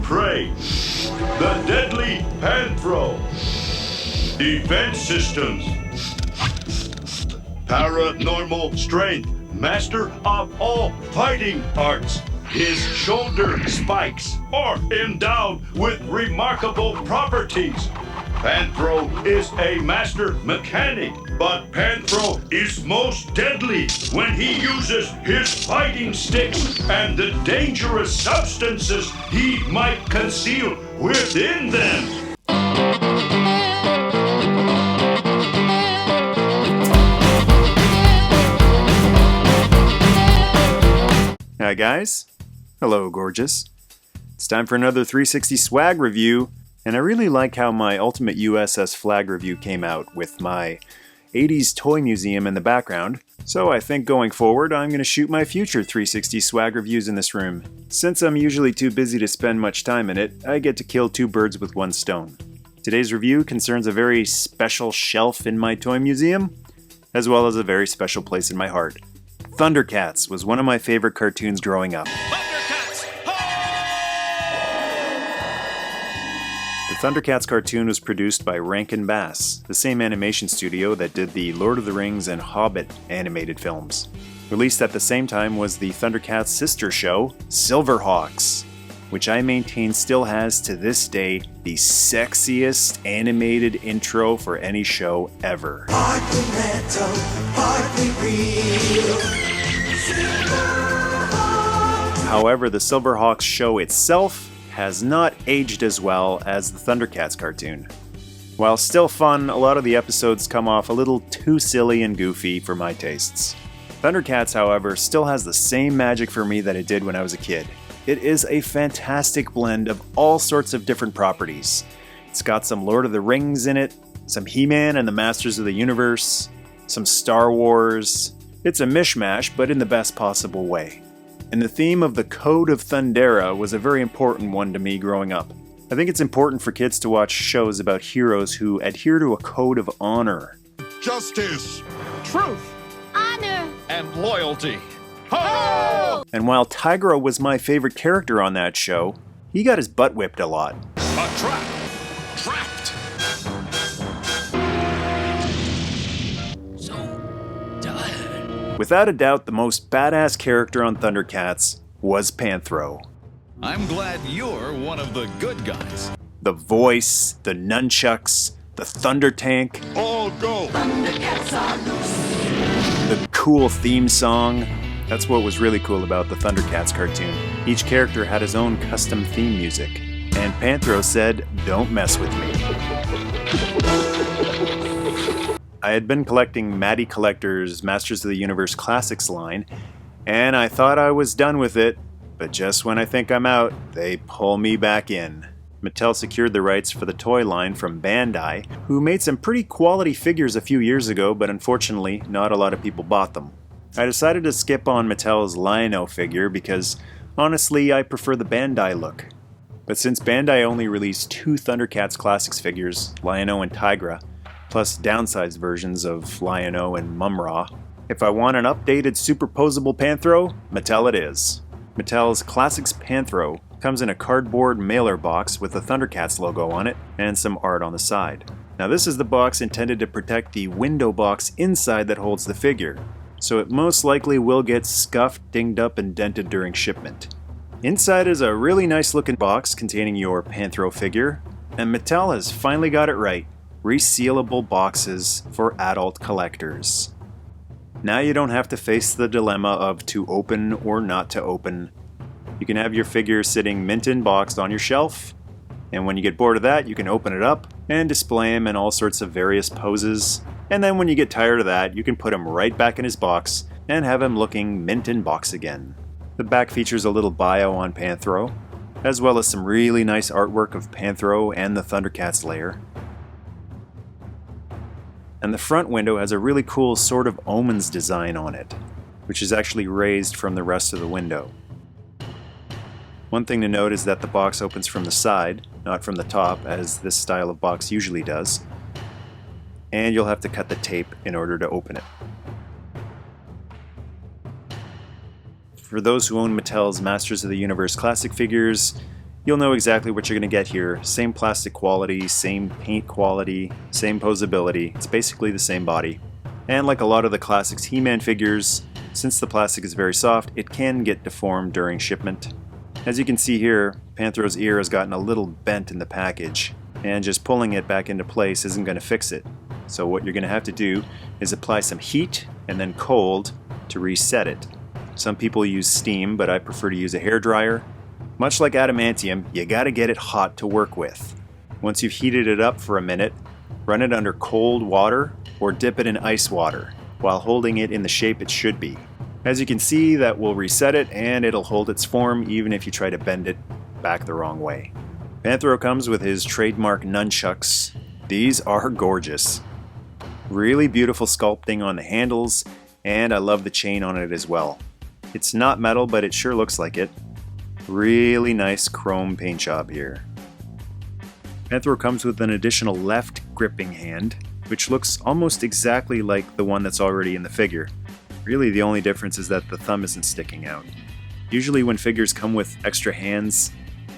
prey. The deadly Panthro. Defense systems. Paranormal strength. Master of all fighting arts. His shoulder spikes are endowed with remarkable properties. Panthro is a master mechanic, but Panthro is most deadly when he uses his fighting sticks and the dangerous substances he might conceal within them. Hi guys. Hello, gorgeous. It's time for another 360 swag review, and I really like how my Ultimate USS flag review came out with my 80s toy museum in the background, so I think going forward I'm going to shoot my future 360 swag reviews in this room. Since I'm usually too busy to spend much time in it, I get to kill two birds with one stone. Today's review concerns a very special shelf in my toy museum, as well as a very special place in my heart. Thundercats was one of my favorite cartoons growing up. Thundercats HO! The Thundercats cartoon was produced by Rankin Bass, the same animation studio that did the Lord of the Rings and Hobbit animated films. Released at the same time was the Thundercats' sister show, Silverhawks, which I maintain still has to this day the sexiest animated intro for any show ever. Partly metal, partly real. However, the Silverhawks show itself has not aged as well as the Thundercats cartoon. While still fun, a lot of the episodes come off a little too silly and goofy for my tastes. Thundercats, however, still has the same magic for me that it did when I was a kid. It is a fantastic blend of all sorts of different properties. It's got some Lord of the Rings in it, some He-Man and the Masters of the Universe, some Star Wars. It's a mishmash, but in the best possible way. And the theme of the Code of Thundera was a very important one to me growing up. I think it's important for kids to watch shows about heroes who adhere to a code of honor. Justice, Truth, Honor, and loyalty. Ho! And while Tigra was my favorite character on that show, he got his butt whipped a lot. A trap. Trapped. Without a doubt, the most badass character on Thundercats was Panthro. I'm glad you're one of the good guys. The voice, the nunchucks, the thunder tank, All go. Thundercats are loose. the cool theme song. That's what was really cool about the Thundercats cartoon. Each character had his own custom theme music. And Panthro said, "Don't mess with me." I had been collecting Mattycollector's Masters of the Universe Classics line, and I thought I was done with it, but just when I think I'm out, they pull me back in. Mattel secured the rights for the toy line from Bandai, who made some pretty quality figures a few years ago, but unfortunately, not a lot of people bought them. I decided to skip on Mattel's Lion-O figure because, honestly, I prefer the Bandai look. But since Bandai only released two Thundercats Classics figures, Lion-O and Tigra, plus downsized versions of Lion-O and Mumra, if I want an updated superposable Panthro, Mattel it is. Mattel's Classics Panthro comes in a cardboard mailer box with the Thundercats logo on it and some art on the side. Now this is the box intended to protect the window box inside that holds the figure, so it most likely will get scuffed, dinged up, and dented during shipment. Inside is a really nice looking box containing your Panthro figure, and Mattel has finally got it right. Resealable boxes for adult collectors. Now you don't have to face the dilemma of to open or not to open. You can have your figure sitting mint in boxed on your shelf, and when you get bored of that, you can open it up and display him in all sorts of various poses, and then when you get tired of that, you can put him right back in his box and have him looking mint in box again. The back features a little bio on Panthro, as well as some really nice artwork of Panthro and the Thundercats lair. And the front window has a really cool Sword of Omens design on it, which is actually raised from the rest of the window. One thing to note is that the box opens from the side, not from the top, as this style of box usually does, and you'll have to cut the tape in order to open it. For those who own Mattel's Masters of the Universe classic figures, you'll know exactly what you're going to get here. Same plastic quality, same paint quality, same posability. It's basically the same body. And like a lot of the Classics He-Man figures, since the plastic is very soft, it can get deformed during shipment. As you can see here, Panthro's ear has gotten a little bent in the package, and just pulling it back into place isn't going to fix it. So what you're going to have to do is apply some heat and then cold to reset it. Some people use steam, but I prefer to use a hairdryer. Much like adamantium, you gotta get it hot to work with. Once you've heated it up for a minute, run it under cold water or dip it in ice water while holding it in the shape it should be. As you can see, that will reset it and it'll hold its form even if you try to bend it back the wrong way. Panthro comes with his trademark nunchucks. These are gorgeous. Really beautiful sculpting on the handles, and I love the chain on it as well. It's not metal, but it sure looks like it. Really nice chrome paint job here. Panthro comes with an additional left gripping hand, which looks almost exactly like the one that's already in the figure. Really, the only difference is that the thumb isn't sticking out. Usually when figures come with extra hands,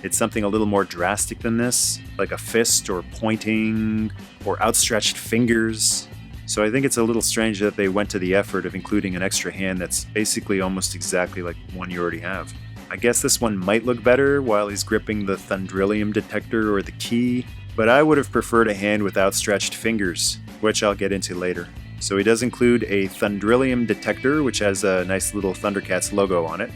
it's something a little more drastic than this, like a fist or pointing or outstretched fingers. So I think it's a little strange that they went to the effort of including an extra hand that's basically almost exactly like the one you already have. I guess this one might look better while he's gripping the Thundrillium detector or the key, but I would have preferred a hand with outstretched fingers, which I'll get into later. So he does include a Thundrillium detector, which has a nice little Thundercats logo on it,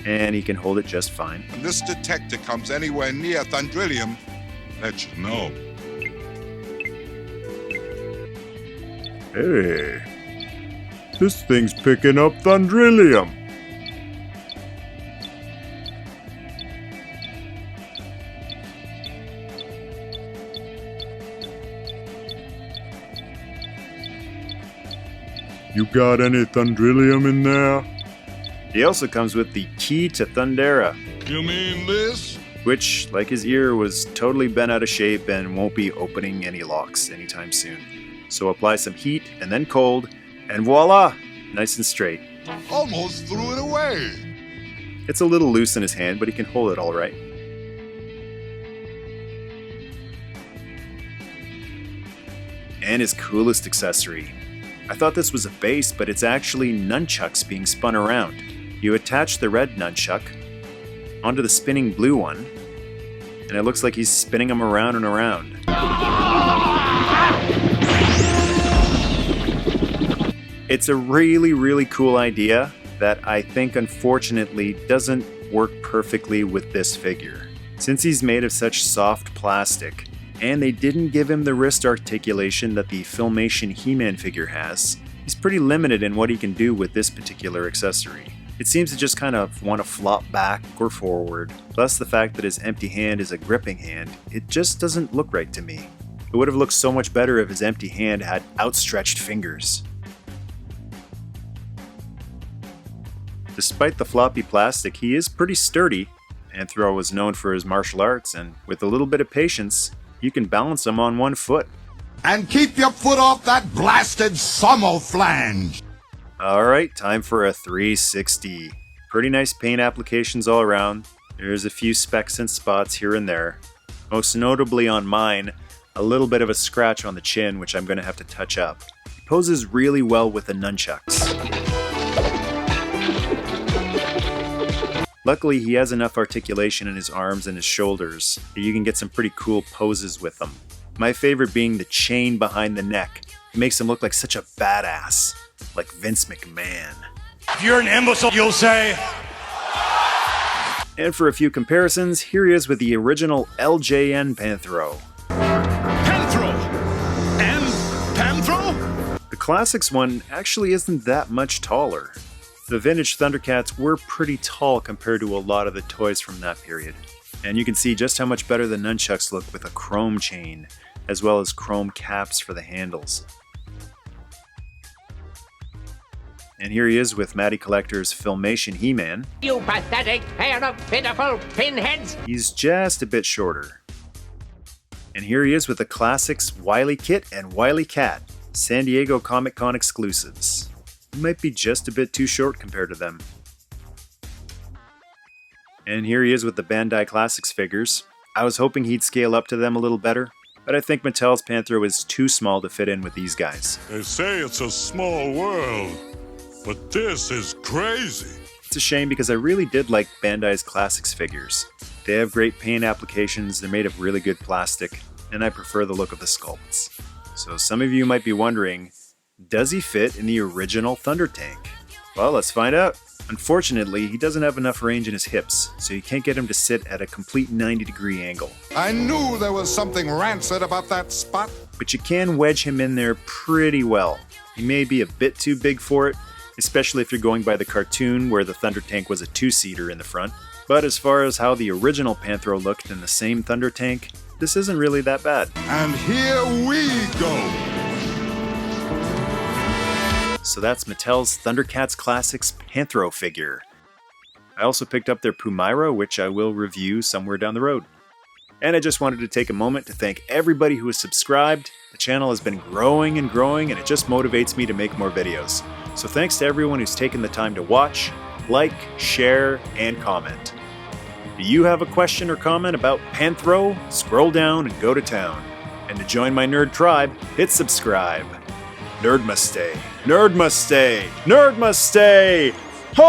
and he can hold it just fine. When this detector comes anywhere near Thundrillium, let you know. Hey, this thing's picking up Thundrillium. You got any Thundrillium in there? He also comes with the key to Thundera. You mean this? Which, like his ear, was totally bent out of shape and won't be opening any locks anytime soon. So apply some heat and then cold, and voila! Nice and straight. Almost threw it away. It's a little loose in his hand, but he can hold it all right. And his coolest accessory. I thought this was a base, but it's actually nunchucks being spun around. You attach the red nunchuck onto the spinning blue one, and it looks like he's spinning them around and around. It's a really, really cool idea that I think unfortunately doesn't work perfectly with this figure. Since he's made of such soft plastic, and they didn't give him the wrist articulation that the Filmation He-Man figure has, he's pretty limited in what he can do with this particular accessory. It seems to just kind of want to flop back or forward, plus the fact that his empty hand is a gripping hand, it just doesn't look right to me. It would have looked so much better if his empty hand had outstretched fingers. Despite the floppy plastic, he is pretty sturdy. Panthro was known for his martial arts, and with a little bit of patience, you can balance him on one foot. And keep your foot off that blasted samoflange. Alright, time for a 360. Pretty nice paint applications all around. There's a few specks and spots here and there. Most notably on mine, a little bit of a scratch on the chin, which I'm going to have to touch up. He poses really well with the nunchucks. Luckily, he has enough articulation in his arms and his shoulders that you can get some pretty cool poses with them. My favorite being the chain behind the neck. It makes him look like such a badass, like Vince McMahon. If you're an imbecile, you'll say. And for a few comparisons, here he is with the original LJN Panthro. Panthro! And Panthro? The Classics one actually isn't that much taller. The vintage Thundercats were pretty tall compared to a lot of the toys from that period. And you can see just how much better the nunchucks look with a chrome chain, as well as chrome caps for the handles. And here he is with Mattycollector's Filmation He-Man. You pathetic pair of pitiful pinheads! He's just a bit shorter. And here he is with the Classics Wily Kit and Wily Cat, San Diego Comic-Con exclusives. He might be just a bit too short compared to them. And here he is with the Bandai Classics figures. I was hoping he'd scale up to them a little better, but I think Mattel's Panthro is too small to fit in with these guys. They say it's a small world, but this is crazy. It's a shame because I really did like Bandai's Classics figures. They have great paint applications, they're made of really good plastic, and I prefer the look of the sculpts. So some of you might be wondering, does he fit in the original Thunder Tank? Well, let's find out. Unfortunately, he doesn't have enough range in his hips, so you can't get him to sit at a complete 90-degree angle. I knew there was something rancid about that spot. But you can wedge him in there pretty well. He may be a bit too big for it, especially if you're going by the cartoon where the Thunder Tank was a two-seater in the front. But as far as how the original Panthro looked in the same Thunder Tank, this isn't really that bad. And here we go. So that's Mattel's Thundercats Classics Panthro figure. I also picked up their Pumaira, which I will review somewhere down the road. And I just wanted to take a moment to thank everybody who has subscribed. The channel has been growing and growing, and it just motivates me to make more videos. So thanks to everyone who's taken the time to watch, like, share, and comment. Do you have a question or comment about Panthro? Scroll down and go to town. And to join my nerd tribe, hit subscribe. Nerd must stay. Nerd must stay. Nerd must stay. Ho!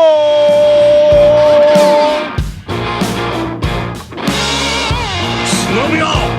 Slow me off!